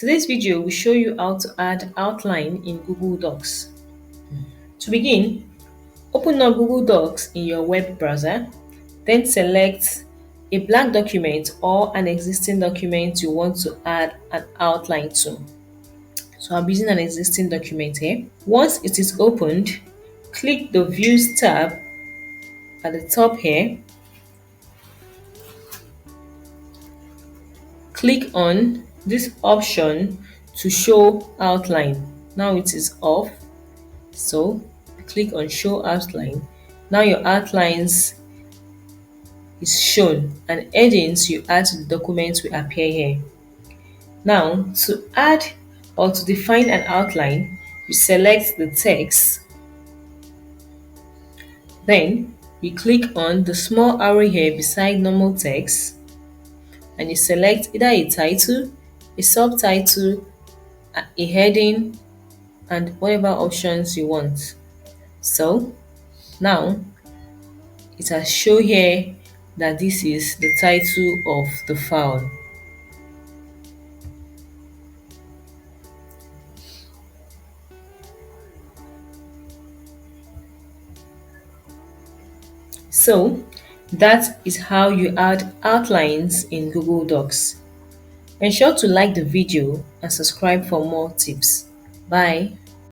Today's video will show you how to add outline in Google Docs. To begin, open up Google Docs in your web browser, then select a blank document or an existing document you want to add an outline to. So I'm using an existing document here. Once it is opened, click the Views tab at the top here. Click on this option to show outline. Now it is off. So click on show outline. Now your outlines is shown and headings you add to the document will appear here. Now to add or to define an outline, you select the text. Then you click on the small arrow here beside normal text and you select either a title, a subtitle, a heading, and whatever options you want. So now it has shown here that this is the title of the file. So that is how you add outlines in Google Docs. Ensure to like the video and subscribe for more tips. Bye.